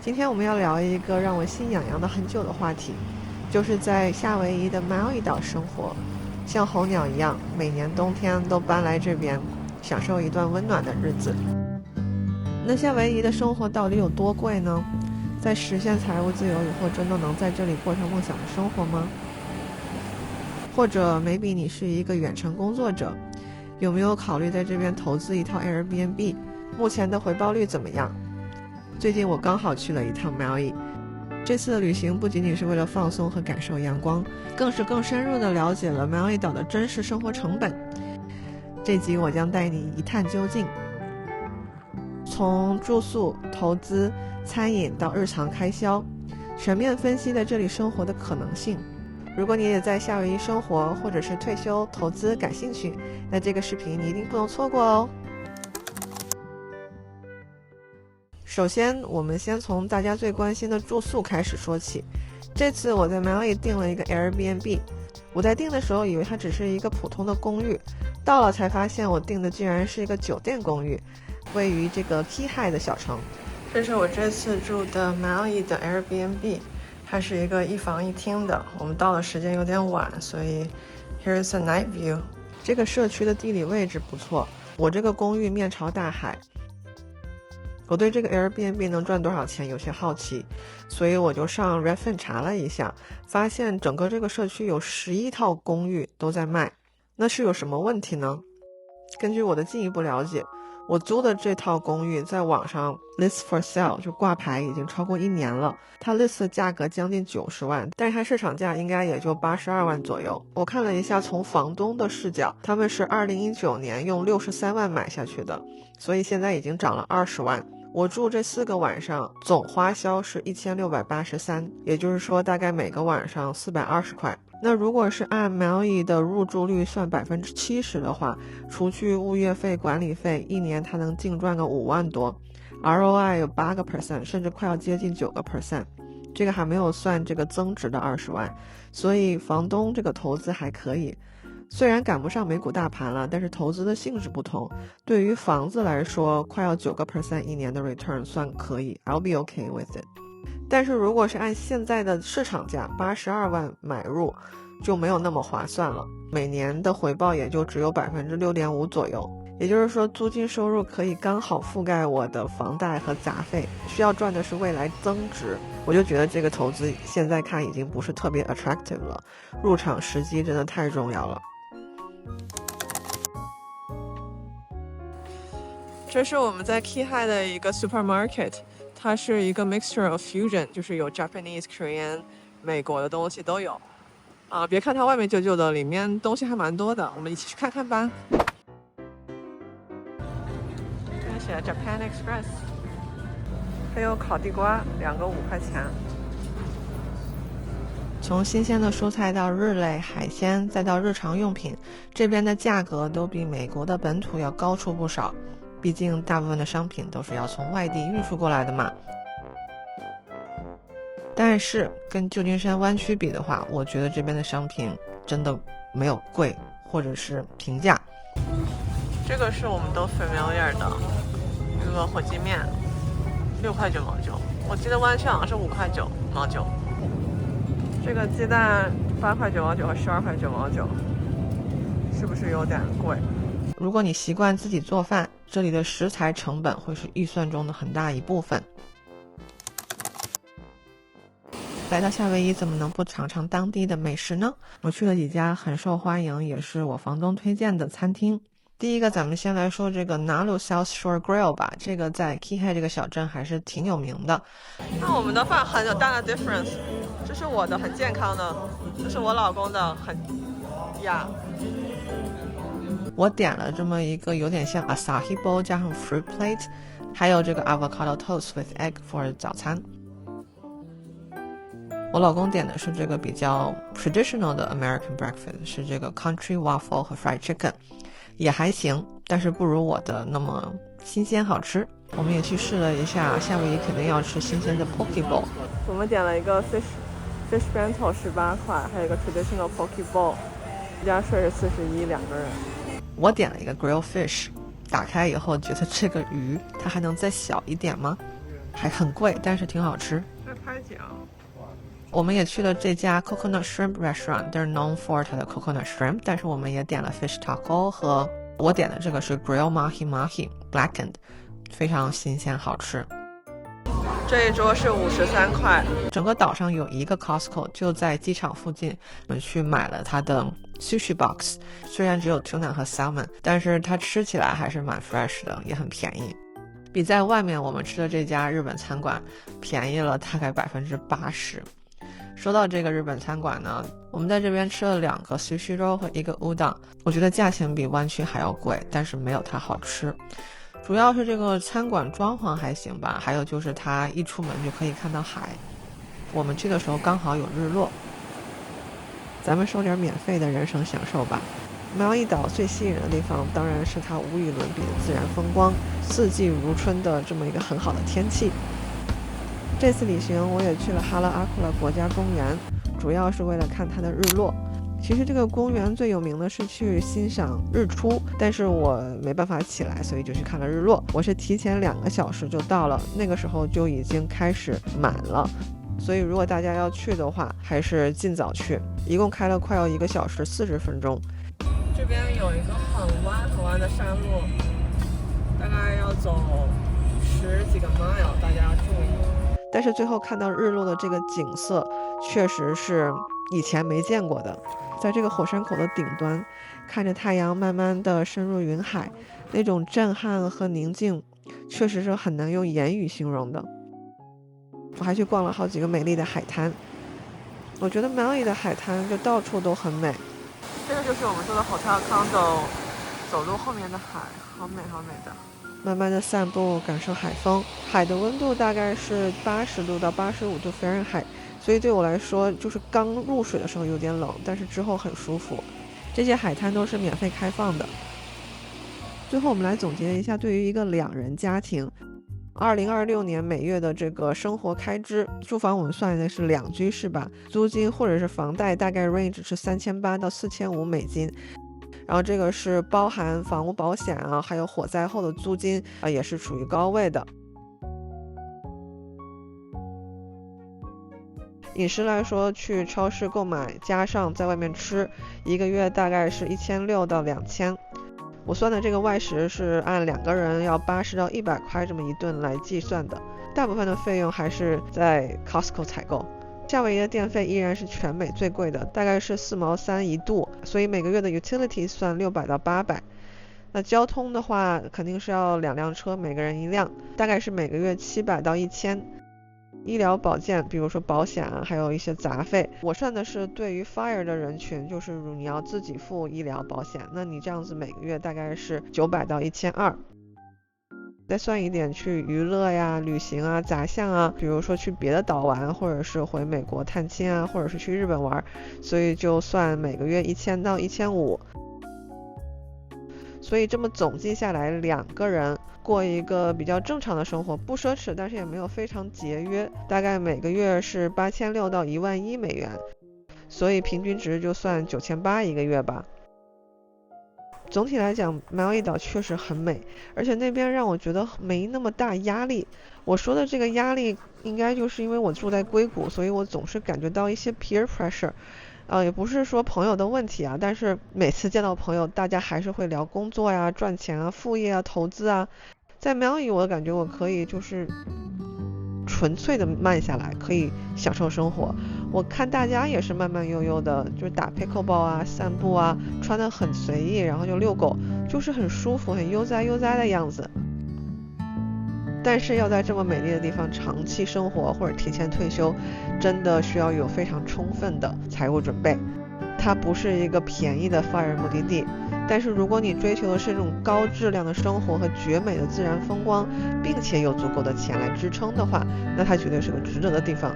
今天我们要聊一个让我心痒痒的很久的话题，就是在夏威夷的马奥岛生活，像候鸟一样，每年冬天都搬来这边，享受一段温暖的日子。那夏威夷的生活到底有多贵呢？在实现财务自由以后，真的能在这里过上梦想的生活吗？或者 maybe 你是一个远程工作者，有没有考虑在这边投资一套 Airbnb？ 目前的回报率怎么样？最近我刚好去了一趟毛伊，这次的旅行不仅仅是为了放松和感受阳光，更是更深入地了解了毛伊岛的真实生活成本。这集我将带你一探究竟，从住宿、投资、餐饮到日常开销，全面分析在这里生活的可能性。如果你也在夏威夷生活或者是退休投资感兴趣，那这个视频你一定不能错过哦。首先我们先从大家最关心的住宿开始说起。这次我在马里订了一个 Airbnb， 我在订的时候以为它只是一个普通的公寓，到了才发现我订的居然是一个酒店公寓，位于这个 Kihei 的小城。这是我这次住的马里的 Airbnb， 它是一个一房一厅的，我们到的时间有点晚，所以 Here's a night view。 这个社区的地理位置不错，我这个公寓面朝大海。我对这个 Airbnb 能赚多少钱有些好奇，所以我就上 Redfin 查了一下，发现整个这个社区有11套公寓都在卖。那是有什么问题呢？根据我的进一步了解，我租的这套公寓在网上 list for sale 就挂牌已经超过1年了，它 list 的价格将近90万，但是它市场价应该也就82万左右。我看了一下，从房东的视角，他们是2019年用63万买下去的，所以现在已经涨了20万。我住这4个晚上总花销是1683，也就是说大概每个晚上420块。那如果是按毛伊的入住率算70%的话，除去物业费管理费，一年它能净赚个5万多， ROI 有8%，甚至快要接近9%，这个还没有算这个增值的20万，所以房东这个投资还可以。虽然赶不上美股大盘了，但是投资的性质不同，对于房子来说，快要9%一年的 return 算可以， I'll be okay with it。 但是如果是按现在的市场价82万买入，就没有那么划算了，每年的回报也就只有 6.5% 左右，也就是说租金收入可以刚好覆盖我的房贷和杂费，需要赚的是未来增值。我就觉得这个投资现在看已经不是特别 attractive 了，入场时机真的太重要了。这是我们在 Kihei 的一个 supermarket， 它是一个 mixture of fusion， 就是有 Japanese、Korean、美国的东西都有。别看它外面旧旧的，里面东西还蛮多的，我们一起去看看吧。这里写的 Japan Express， 还有烤地瓜，2个5块钱。从新鲜的蔬菜到日类海鲜，再到日常用品，这边的价格都比美国的本土要高出不少，毕竟大部分的商品都是要从外地运输过来的嘛。但是跟旧金山湾区比的话，我觉得这边的商品真的没有贵，或者是平价。这个是我们都 familiar 的这个火鸡面，6块9毛9，我记得湾区好像是5块9毛9。这个鸡蛋8块9毛9和12块9毛9，是不是有点贵？如果你习惯自己做饭，这里的食材成本会是预算中的很大一部分。来到夏威夷怎么能不尝尝当地的美食呢？我去了几家很受欢迎，也是我房东推荐的餐厅。第一个咱们先来说这个 Nalu South Shore Grill 吧，这个在 Kihei 这个小镇还是挺有名的。那我们的饭很有大的 difference， 这是我的很健康的，这是我老公的很我点了这么一个有点像 Asahi Bowl 加上 fruit plate， 还有这个 avocado toast with egg for 早餐。我老公点的是这个比较 traditional 的 American breakfast， 是这个 country waffle 和 fried chicken， 也还行，但是不如我的那么新鲜好吃。我们也去试了一下，夏威夷肯定要吃新鲜的 poke bowl。 我们点了一个 fish bento 18块，还有一个 traditional poke bowl， 一家税是41，2个人。我点了一个 grill fish， 打开以后觉得这个鱼它还能再小一点吗？还很贵，但是挺好吃。在拍奖。我们也去了这家 Coconut Shrimp Restaurant， they're known for 它的 Coconut Shrimp， 但是我们也点了 Fish Taco 和我点的这个是 Grill Mahi Mahi Blackened， 非常新鲜好吃。这一桌是53块。整个岛上有一个 Costco， 就在机场附近，我们去买了它的 Sushi Box， 虽然只有 Tuna 和 Salmon， 但是它吃起来还是蛮 fresh 的，也很便宜，比在外面我们吃的这家日本餐馆便宜了大概80%。说到这个日本餐馆呢，我们在这边吃了2个 sushi roll 和1个 udon， 我觉得价钱比湾区还要贵，但是没有它好吃。主要是这个餐馆装潢还行吧，还有就是它一出门就可以看到海，我们去的时候刚好有日落。咱们收点免费的人生享受吧。毛伊岛最吸引人的地方当然是它无与伦比的自然风光，四季如春的这么一个很好的天气。这次旅行我也去了哈拉阿库拉国家公园，主要是为了看它的日落。其实这个公园最有名的是去欣赏日出，但是我没办法起来，所以就去看了日落。我是提前2个小时就到了，那个时候就已经开始满了，所以如果大家要去的话，还是尽早去。一共开了快要1个小时40分钟。这边有一个很弯的山路，大概要走10几个 mile， 大家要注意。但是最后看到日落的这个景色确实是以前没见过的，在这个火山口的顶端，看着太阳慢慢的深入云海，那种震撼和宁静确实是很难用言语形容的。我还去逛了好几个美丽的海滩，我觉得Maui的海滩就到处都很美。这个就是我们住的 Hotel Condo， 走路后面的海，好美好美的。慢慢的散步，感受海风，海的温度大概是80度到85度Fahrenheit，所以对我来说就是刚入水的时候有点冷，但是之后很舒服。这些海滩都是免费开放的。最后我们来总结一下，对于一个2人家庭2026年每月的这个生活开支，住房我们算的是2居室吧，租金或者是房贷大概 range 是3800到4500美金，然后这个是包含房屋保险啊，还有火灾后的租金啊，也是处于高位的。饮食来说，去超市购买加上在外面吃，1个月大概是1600到2000。我算的这个外食是按2个人要80到100块这么一顿来计算的，大部分的费用还是在 Costco 采购。夏威夷的电费依然是全美最贵的，大概是4毛3一度，所以每个月的 utility 算600到800。那交通的话，肯定是要2辆车，每个人1辆，大概是每个月700到1000。医疗保健，比如说保险啊，还有一些杂费，我算的是对于 FIRE 的人群，就是你要自己付医疗保险，那你这样子每个月大概是900到1200。再算一点去娱乐呀、旅行啊、杂项啊，比如说去别的岛玩，或者是回美国探亲啊，或者是去日本玩，所以就算每个月1000到1500。所以这么总计下来，2个人过一个比较正常的生活，不奢侈，但是也没有非常节约，大概每个月是8600到11000美元，所以平均值就算9800一个月吧。总体来讲，毛伊岛确实很美，而且那边让我觉得没那么大压力。我说的这个压力，应该就是因为我住在硅谷，所以我总是感觉到一些 peer pressure。也不是说朋友的问题啊，但是每次见到朋友，大家还是会聊工作呀、赚钱啊、副业啊、投资啊。在苗语，我感觉我可以就是纯粹的慢下来，可以享受生活。我看大家也是慢慢悠悠的，就是打 pickleball 啊、散步啊，穿得很随意，然后就遛狗，就是很舒服、很悠哉的样子。但是要在这么美丽的地方长期生活或者提前退休，真的需要有非常充分的财务准备。它不是一个便宜的FIRE目的地，但是如果你追求的是这种高质量的生活和绝美的自然风光，并且有足够的钱来支撑的话，那它绝对是个值得的地方。